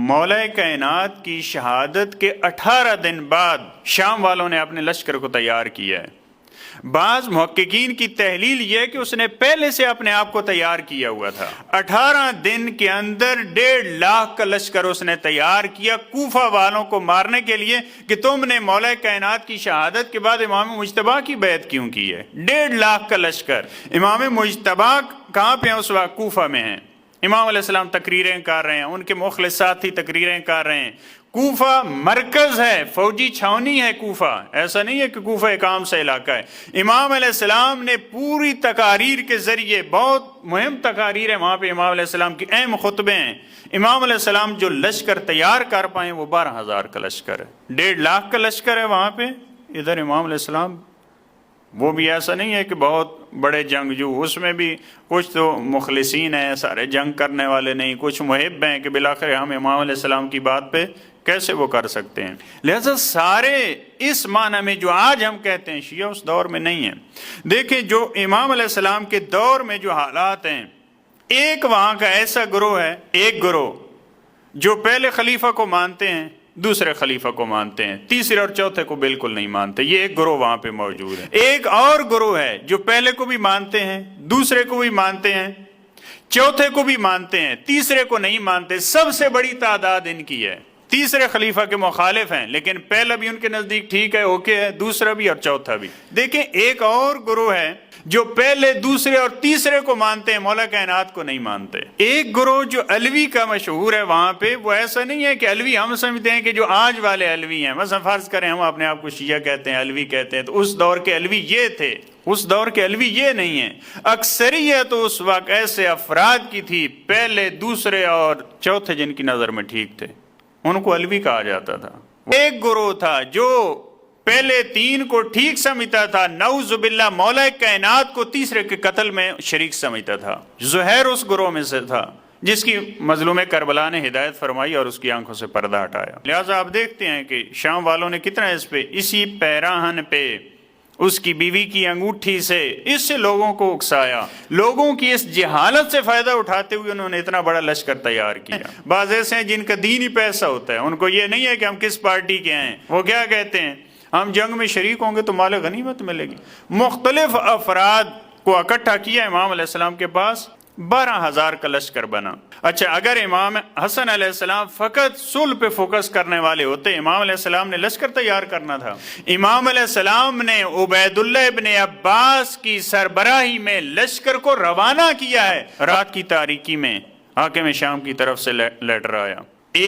مولا کائنات کی شہادت کے 18 دن بعد شام والوں نے اپنے لشکر کو تیار کیا ہے۔ بعض محققین کی تحلیل یہ ہے کہ اس نے پہلے سے اپنے آپ کو تیار کیا ہوا تھا۔ 18 دن کے اندر 1.5 لاکھ کا لشکر اس نے تیار کیا کوفہ والوں کو مارنے کے لیے کہ تم نے مولا کائنات کی شہادت کے بعد امام مجتبیٰ کی بیعت کیوں کی ہے۔ 1.5 لاکھ کا لشکر۔ امام مجتبیٰ کہاں پہ ہیں اس وقت؟ کوفہ میں ہیں۔ امام علیہ السلام تقریریں کر رہے ہیں، ان کے مخلص ساتھی تقریریں کر رہے ہیں۔ کوفہ مرکز ہے، فوجی چھاونی ہے کوفہ، ایسا نہیں ہے کہ کوفہ ایک عام سا علاقہ ہے۔ امام علیہ السلام نے پوری تقاریر کے ذریعے، بہت مہم تقاریر ہے وہاں پہ، امام علیہ السلام کی اہم خطبے ہیں۔ امام علیہ السلام جو لشکر تیار کر پائیں وہ 12,000 کا لشکر ہے۔ 1.5 لاکھ کا لشکر ہے وہاں پہ، ادھر امام علیہ السلام، وہ بھی ایسا نہیں ہے کہ بہت بڑے جنگجو، اس میں بھی کچھ تو مخلصین ہیں، سارے جنگ کرنے والے نہیں، کچھ محب ہیں کہ بالآخر ہم امام علیہ السلام کی بات پہ کیسے وہ کر سکتے ہیں۔ لہذا سارے اس معنی میں جو آج ہم کہتے ہیں شیعہ اس دور میں نہیں ہیں۔ دیکھیں جو امام علیہ السلام کے دور میں جو حالات ہیں، ایک وہاں کا ایسا گروہ ہے، ایک گروہ جو پہلے خلیفہ کو مانتے ہیں، دوسرے خلیفہ کو مانتے ہیں، تیسرے اور چوتھے کو بالکل نہیں مانتے، یہ ایک گروہ وہاں پہ موجود ہے۔ ایک اور گروہ ہے جو پہلے کو بھی مانتے ہیں، دوسرے کو بھی مانتے ہیں، چوتھے کو بھی مانتے ہیں، تیسرے کو نہیں مانتے۔ سب سے بڑی تعداد ان کی ہے، تیسرے خلیفہ کے مخالف ہیں، لیکن پہلا بھی ان کے نزدیک ٹھیک ہے، اوکے ہے، دوسرا بھی اور چوتھا بھی۔ دیکھیں ایک اور گروہ ہے جو پہلے، دوسرے اور تیسرے کو مانتے ہیں، مولا کائنات کو نہیں مانتے۔ ایک گروہ جو علوی کا مشہور ہے وہاں پہ، وہ ایسا نہیں ہے کہ علوی ہم سمجھتے ہیں کہ جو آج والے علوی ہیں، مثلا فرض کریں ہم اپنے آپ کو شیعہ کہتے ہیں، علوی کہتے ہیں، تو اس دور کے علوی یہ تھے، اس دور کے علوی یہ نہیں ہیں۔ اکثریت اس وقت ایسے افراد کی تھی، پہلے، دوسرے اور چوتھے جن کی نظر میں ٹھیک تھے، ان کو علوی کہا جاتا تھا۔ ایک گروہ تھا جو پہلے 3 کو ٹھیک سمجھتا تھا، نعوذ باللہ مولا کائنات کو تیسرے کے قتل میں شریک سمجھتا تھا۔ زہیر اس گروہ میں سے تھا جس کی مظلوم کربلا نے ہدایت فرمائی اور اس کی آنکھوں سے پردہ ہٹایا۔ لہٰذا آپ دیکھتے ہیں کہ شام والوں نے کتنا اس پہ، اسی پیراہن پہ، اس کی بیوی کی انگوٹھی سے، اس سے لوگوں کو اکسایا، لوگوں کی اس جہالت سے فائدہ اٹھاتے ہوئے انہوں نے اتنا بڑا لشکر تیار کیا۔ بعض ایسے ہیں جن کا دین ہی پیسہ ہوتا ہے، ان کو یہ نہیں ہے کہ ہم کس پارٹی کے ہیں، وہ کیا کہتے ہیں، ہم جنگ میں شریک ہوں گے تو مال غنیمت ملے گی۔ مختلف افراد کو اکٹھا کیا امام علیہ السلام کے پاس، 12,000 کا لشکر بنا۔ اچھا اگر امام حسن علیہ السلام فقط صلح پہ فوکس کرنے والے ہوتے، امام علیہ السلام نے لشکر تیار کرنا تھا۔ امام علیہ السلام نے عبید اللہ ابن عباس کی سربراہی میں لشکر کو روانہ کیا ہے۔ رات کی تاریکی میں حاکم شام کی طرف سے لیٹر آیا،